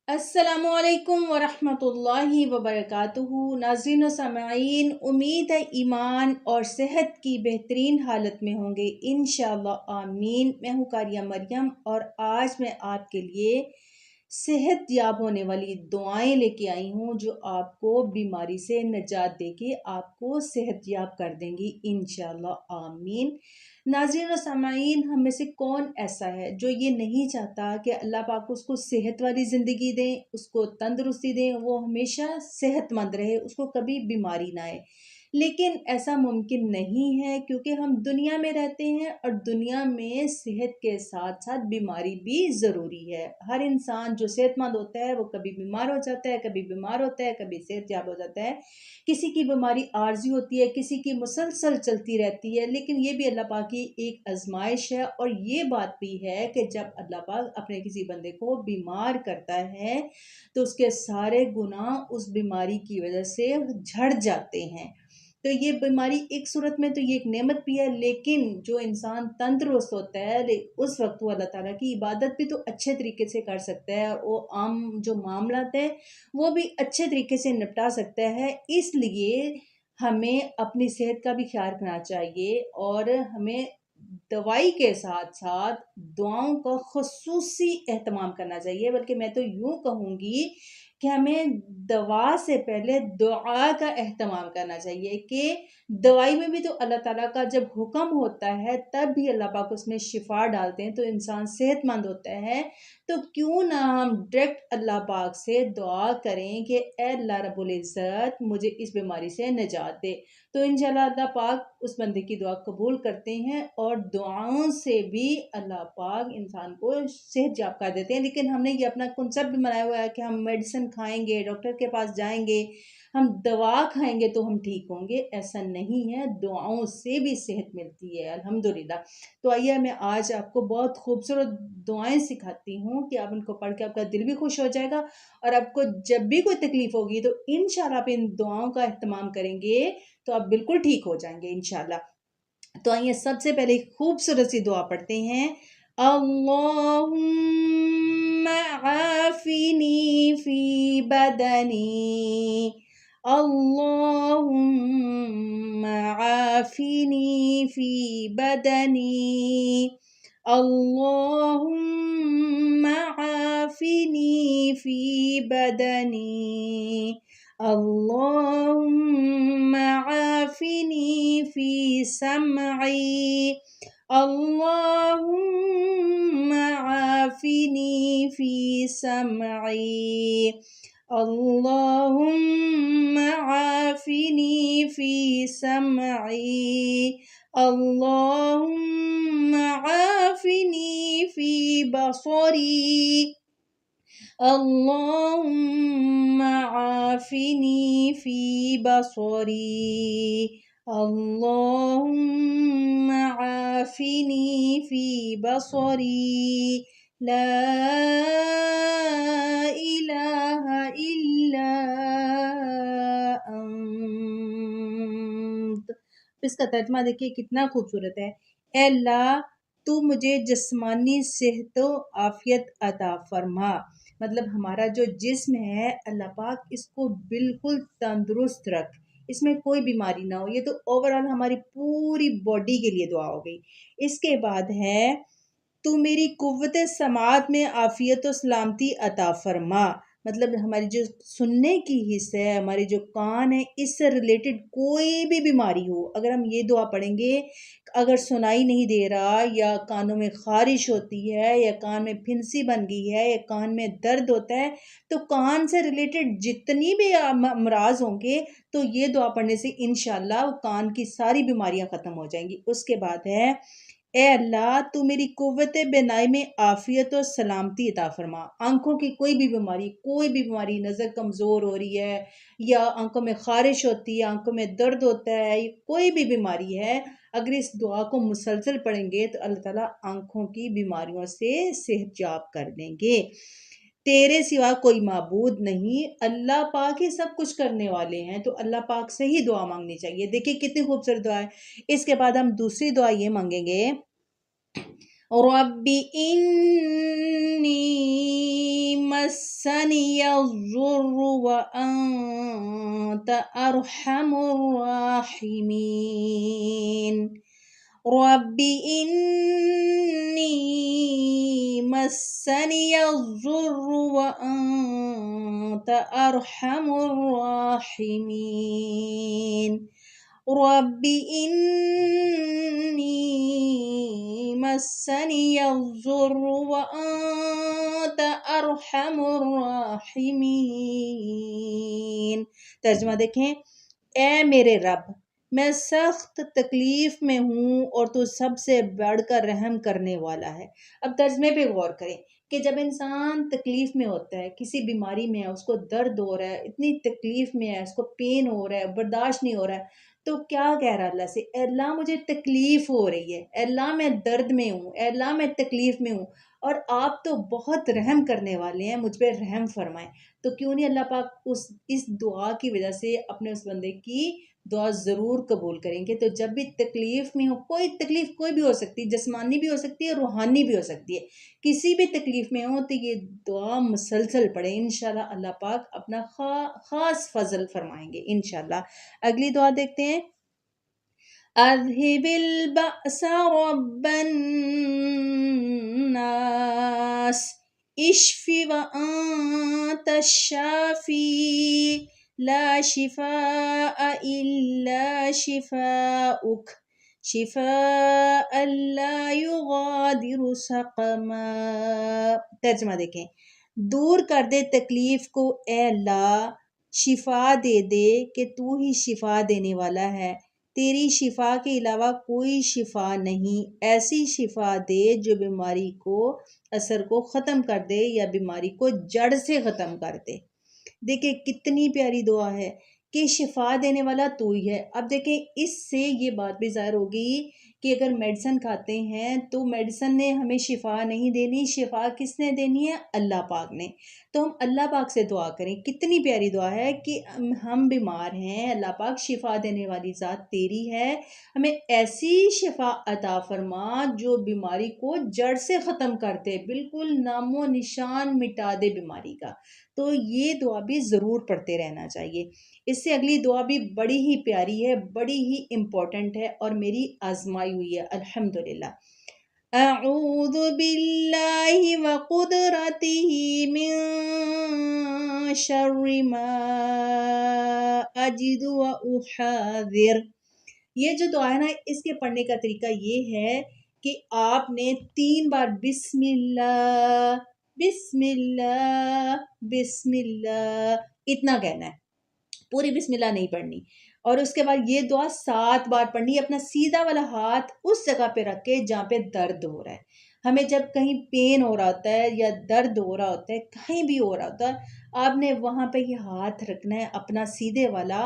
السلام علیکم ورحمۃ اللہ وبرکاتہ۔ ناظرین و سامعین، امید ہے ایمان اور صحت کی بہترین حالت میں ہوں گے انشاءاللہ آمین۔ میں ہوں قاریہ مریم اور آج میں آپ کے لیے صحت یاب ہونے والی دعائیں لے کے آئی ہوں جو آپ کو بیماری سے نجات دے کے آپ کو صحت یاب کر دیں گی انشاءاللہ آمین۔ ناظرین و سامعین، ہم میں سے کون ایسا ہے جو یہ نہیں چاہتا کہ اللہ پاک اس کو صحت والی زندگی دیں، اس کو تندرستی دیں، وہ ہمیشہ صحت مند رہے، اس کو کبھی بیماری نہ آئے؟ لیکن ایسا ممکن نہیں ہے کیونکہ ہم دنیا میں رہتے ہیں اور دنیا میں صحت کے ساتھ ساتھ بیماری بھی ضروری ہے۔ ہر انسان جو صحت مند ہوتا ہے وہ کبھی بیمار ہو جاتا ہے، کبھی بیمار ہوتا ہے، کبھی صحت یاب ہو جاتا ہے۔ کسی کی بیماری عارضی ہوتی ہے، کسی کی مسلسل چلتی رہتی ہے، لیکن یہ بھی اللہ پاک کی ایک آزمائش ہے۔ اور یہ بات بھی ہے کہ جب اللہ پاک اپنے کسی بندے کو بیمار کرتا ہے تو اس کے سارے گناہ اس بیماری کی وجہ سے جھڑ جاتے ہیں۔ تو یہ بیماری ایک صورت میں تو یہ ایک نعمت بھی ہے، لیکن جو انسان تندرست ہوتا ہے اس وقت وہ اللہ تعالیٰ کی عبادت بھی تو اچھے طریقے سے کر سکتا ہے، اور وہ عام جو معاملات ہیں وہ بھی اچھے طریقے سے نپٹا سکتا ہے۔ اس لیے ہمیں اپنی صحت کا بھی خیال رکھنا چاہیے اور ہمیں دوائی کے ساتھ ساتھ دعاؤں کا خصوصی اہتمام کرنا چاہیے، بلکہ میں تو یوں کہوں گی کہ ہمیں دوا سے پہلے دعا کا اہتمام کرنا چاہیے کہ دوائی میں بھی تو اللہ تعالیٰ کا جب حکم ہوتا ہے تب بھی اللہ پاک اس میں شفا ڈالتے ہیں تو انسان صحت مند ہوتا ہے۔ تو کیوں نہ ہم ڈائریکٹ اللہ پاک سے دعا کریں کہ اے اللہ رب العزت مجھے اس بیماری سے نجات دے، تو انشاءاللہ اللہ پاک اس بندے کی دعا قبول کرتے ہیں اور دعاؤں سے بھی اللہ پاک انسان کو صحت یاب کر دیتے ہیں۔ لیکن ہم نے یہ اپنا کنسپٹ بھی بنایا ہوا ہے کہ ہم میڈیسن کھائیں گے، ڈاکٹر کے پاس جائیں گے، ہم دوا کھائیں گے تو ہم ٹھیک ہوں گے، ایسا نہیں ہے، دعاؤں سے بھی صحت ملتی ہے الحمدللہ۔ تو آئیے میں آج آپ کو بہت خوبصورت دعائیں سکھاتی ہوں کہ آپ ان کو پڑھ کے آپ کا دل بھی خوش ہو جائے گا، اور آپ کو جب بھی کوئی تکلیف ہوگی تو انشاءاللہ آپ ان دعاؤں کا اہتمام کریں گے تو آپ بالکل ٹھیک ہو جائیں گے انشاءاللہ۔ تو آئیے سب سے پہلے خوبصورت سی دعا پڑھتے ہیں۔ اللہم عافنی فی بدنی، اللہم عافنی فی بدنی، اللہم عافنی فی بدنی، اللہم عافنی فی سمعی، اللہم عافنی فی سمعی، اللہم عافنی فی سمعی، اللہم عافنی فی بصری، اللہم عافنی فی بصری، اللہم عافنی فی بصری، لا الہ الا انت۔ اس کا ترجمہ دیکھیے کتنا خوبصورت ہے۔ اے اللہ تو مجھے جسمانی صحت و عافیت عطا فرما، مطلب ہمارا جو جسم ہے اللہ پاک اس کو بالکل تندرست رکھ، اس میں کوئی بیماری نہ ہو۔ یہ تو اوورآل ہماری پوری باڈی کے لیے دعا ہو گئی۔ اس کے بعد ہے تو میری قوت سماعت میں عافیت و سلامتی عطا فرما، مطلب ہماری جو سننے کی حص ہے، ہمارے جو کان ہیں، اس سے ریلیٹڈ کوئی بھی بیماری ہو، اگر ہم یہ دعا پڑھیں گے، اگر سنائی نہیں دے رہا یا کانوں میں خارش ہوتی ہے یا کان میں پھنسی بن گئی ہے یا کان میں درد ہوتا ہے، تو کان سے ریلیٹڈ جتنی بھی امراض ہوں گے تو یہ دعا پڑھنے سے انشاءاللہ کان کی ساری بیماریاں ختم ہو جائیں گی۔ اس کے بعد ہے اے اللہ تو میری قوت بینائی میں عافیت و سلامتی عطا فرما، آنکھوں کی کوئی بھی بیماری، نظر کمزور ہو رہی ہے یا آنکھوں میں خارش ہوتی ہے، آنکھوں میں درد ہوتا ہے، کوئی بھی بیماری ہے، اگر اس دعا کو مسلسل پڑھیں گے تو اللہ تعالیٰ آنکھوں کی بیماریوں سے صحت یاب کر دیں گے۔ تیرے سوا کوئی معبود نہیں، اللہ پاک ہی سب کچھ کرنے والے ہیں، تو اللہ پاک سے ہی دعا مانگنی چاہیے۔ دیکھیں کتنی خوبصورت دعا ہے۔ اس کے بعد ہم دوسری دعا یہ مانگیں گے، رب إني مسني الضر وأنت أرحم الراحمين رب إني مسني الضر وأنت أرحم الراحمين رب إني مسني الضر وأنت أرحم الراحمين۔ ترجمہ دیکھیں، اے میرے رب، میں سخت تکلیف میں ہوں اور تو سب سے بڑھ کر رحم کرنے والا ہے۔ اب ترجمے پہ غور کریں کہ جب انسان تکلیف میں ہوتا ہے، کسی بیماری میں ہے، اس کو درد ہو رہا ہے، اتنی تکلیف میں ہے، اس کو پین ہو رہا ہے، برداشت نہیں ہو رہا ہے، تو کیا کہہ رہا ہے اللہ سے؟ اے اللہ مجھے تکلیف ہو رہی ہے، اے اللہ میں درد میں ہوں، اے اللہ میں تکلیف میں ہوں، اور آپ تو بہت رحم کرنے والے ہیں، مجھ پہ رحم فرمائیں۔ تو کیوں نہیں اللہ پاک اس دعا کی وجہ سے اپنے اس بندے کی دعا ضرور قبول کریں گے۔ تو جب بھی تکلیف میں ہو، کوئی تکلیف کوئی بھی ہو سکتی ہے، جسمانی بھی ہو سکتی ہے، روحانی بھی ہو سکتی ہے، کسی بھی تکلیف میں ہو تو یہ دعا مسلسل پڑھیں، انشاءاللہ اللہ پاک اپنا خاص فضل فرمائیں گے انشاءاللہ۔ اگلی دعا دیکھتے ہیں۔ اذهب البأس رب الناس اشف وأنت الشافي لا شفاء إلا شفاؤك شفاء لا يغادر سقما۔ ترجمہ دیکھیں، دور کر دے تکلیف کو اے اللہ، شفا دے دے کہ تو ہی شفا دینے والا ہے، تیری شفا کے علاوہ کوئی شفا نہیں، ایسی شفا دے جو بیماری کو اثر کو ختم کر دے یا بیماری کو جڑ سے ختم کر دے۔ دیکھیں کتنی پیاری دعا ہے کہ شفا دینے والا تو ہی ہے۔ اب دیکھیں اس سے یہ بات بھی ظاہر ہوگی کہ اگر میڈیسن کھاتے ہیں تو میڈیسن نے ہمیں شفا نہیں دینی، شفا کس نے دینی ہے؟ اللہ پاک نے۔ تو ہم اللہ پاک سے دعا کریں، کتنی پیاری دعا ہے کہ ہم بیمار ہیں، اللہ پاک شفا دینے والی ذات تیری ہے، ہمیں ایسی شفا عطا فرما جو بیماری کو جڑ سے ختم کر دے، بالکل نام و نشان مٹا دے بیماری کا۔ تو یہ دعا بھی ضرور پڑھتے رہنا چاہیے۔ اس سے اگلی دعا بھی بڑی ہی پیاری ہے، بڑی ہی امپورٹنٹ ہے اور میری آزمائی ہوئی ہے الحمدللہ۔ اعوذ باللہ وقدرتہ من شر ما اجد واحاذر۔ یہ جو دعا ہے نا، اس کے پڑھنے کا طریقہ یہ ہے کہ آپ نے 3 بار بسم اللہ بسم اللہ بسم اللہ اتنا کہنا ہے، پوری بسم اللہ نہیں پڑھنی، اور اس کے بعد یہ دعا 7 بار پڑھنی ہے، اپنا سیدھا والا ہاتھ اس جگہ پہ رکھ کے جہاں پہ درد ہو رہا ہے۔ ہمیں جب کہیں پین ہو رہا ہوتا ہے یا درد ہو رہا ہوتا ہے، کہیں بھی ہو رہا ہوتا ہے، آپ نے وہاں پہ یہ ہاتھ رکھنا ہے اپنا سیدھے والا،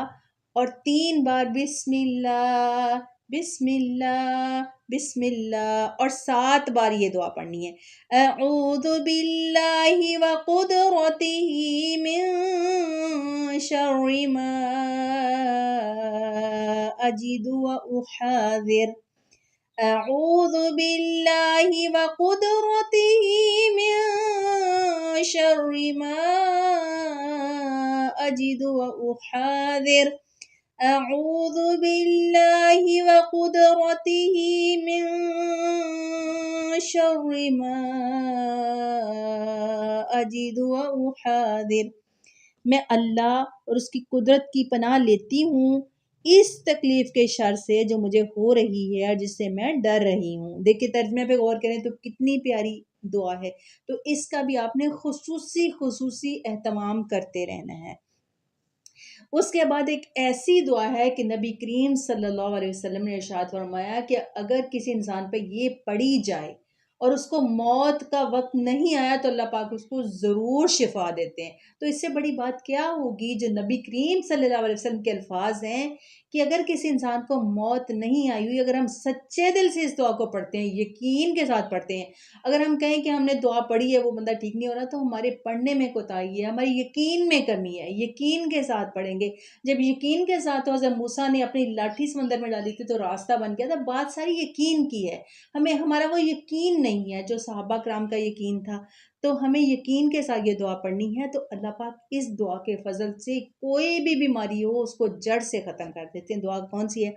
اور 3 بار بسم اللہ بسم اللہ بسم اللہ، اور 7 بار یہ دعا پڑھنی ہے۔ اعوذ باللہ وقدرتہ من شر ما اجد واحاذر۔ اعوذ باللہ وقدرتہ من شر ما اجد واحاذر۔ اعوذ باللہ وقدرتہ من شر ما اجد واحاذر۔ میں اللہ اور اس کی قدرت کی پناہ لیتی ہوں اس تکلیف کے شر سے جو مجھے ہو رہی ہے اور جس سے میں ڈر رہی ہوں۔ دیکھیں ترجمے پہ غور کریں تو کتنی پیاری دعا ہے، تو اس کا بھی آپ نے خصوصی اہتمام کرتے رہنا ہے۔ اس کے بعد ایک ایسی دعا ہے کہ نبی کریم صلی اللہ علیہ وسلم نے ارشاد فرمایا کہ اگر کسی انسان پہ یہ پڑھی جائے اور اس کو موت کا وقت نہیں آیا تو اللہ پاک اس کو ضرور شفا دیتے ہیں۔ تو اس سے بڑی بات کیا ہوگی جو نبی کریم صلی اللہ علیہ وسلم کے الفاظ ہیں کہ اگر کسی انسان کو موت نہیں آئی ہوئی، اگر ہم سچے دل سے اس دعا کو پڑھتے ہیں، یقین کے ساتھ پڑھتے ہیں، اگر ہم کہیں کہ ہم نے دعا پڑھی ہے وہ بندہ ٹھیک نہیں ہو رہا، تو ہمارے پڑھنے میں کوتاہی ہے، ہمارے یقین میں کمی ہے۔ یقین کے ساتھ پڑھیں گے۔ جب یقین کے ساتھ حضرت موسیٰ نے اپنی لاٹھی سمندر میں ڈالی تھی تو راستہ بن گیا تھا، بات ساری یقین کی ہے۔ ہمارا وہ یقین نہیں ہے جو صحابہ کرام کا یقین تھا، تو ہمیں یقین کے ساتھ یہ دعا پڑھنی ہے۔ تو اللہ پاک اس دعا کے فضل سے کوئی بھی بیماری ہو اس کو جڑ سے ختم کر دیتے ہیں۔ دعا کون سی ہے؟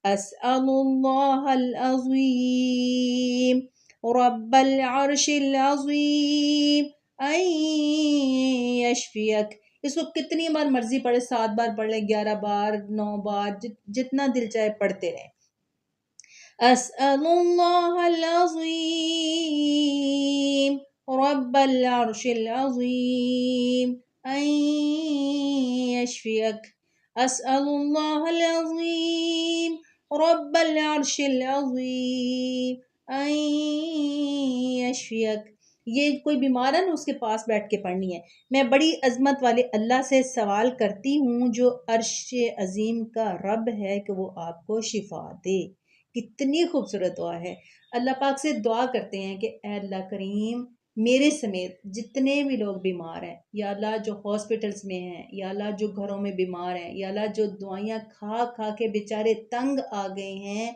اسأل اللہ العظیم رب العرش العظیم ان یشفیک۔ اس کو کتنی بار مرضی پڑھے، 7 بار پڑھ لیں، 11 بار، 9 بار، جتنا دل چاہے پڑھتے رہیں۔ اسأل اللہ العظیم رب العرش العظیم ان یشفیک۔ اسأل اللہ العظیم رب العرش العظیم ان یشفیک۔ یہ کوئی بیمار ہے نا، اس کے پاس بیٹھ کے پڑھنی ہے۔ میں بڑی عظمت والے اللہ سے سوال کرتی ہوں جو عرش عظیم کا رب ہے کہ وہ آپ کو شفا دے۔ کتنی خوبصورت دعا ہے۔ اللہ پاک سے دعا کرتے ہیں کہ اے اللہ کریم، میرے سمیت جتنے بھی لوگ بیمار ہیں، یا اللہ جو ہاسپٹلز میں ہیں، یا اللہ جو گھروں میں بیمار ہیں، یا اللہ جو دوائیاں کھا کھا کے بیچارے تنگ آ گئے ہیں،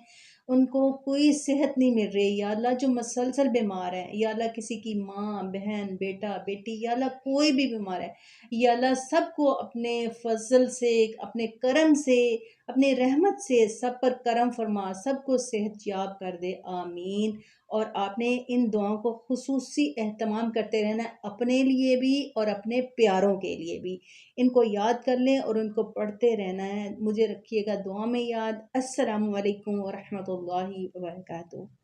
ان کو کوئی صحت نہیں مل رہی، یا اللہ جو مسلسل بیمار ہیں، یا اللہ کسی کی ماں، بہن، بیٹا، بیٹی، یا اللہ کوئی بھی بیمار ہے، یا اللہ سب کو اپنے فضل سے، اپنے کرم سے، اپنے رحمت سے سب پر کرم فرما، سب کو صحت یاب کر دے، آمین۔ اور آپ نے ان دعاؤں کو خصوصی اہتمام کرتے رہنا ہے، اپنے لیے بھی اور اپنے پیاروں کے لیے بھی۔ ان کو یاد کر لیں اور ان کو پڑھتے رہنا ہے۔ مجھے رکھیے گا دعا میں یاد۔ السلام علیکم ورحمۃ اللہ وبرکاتہ۔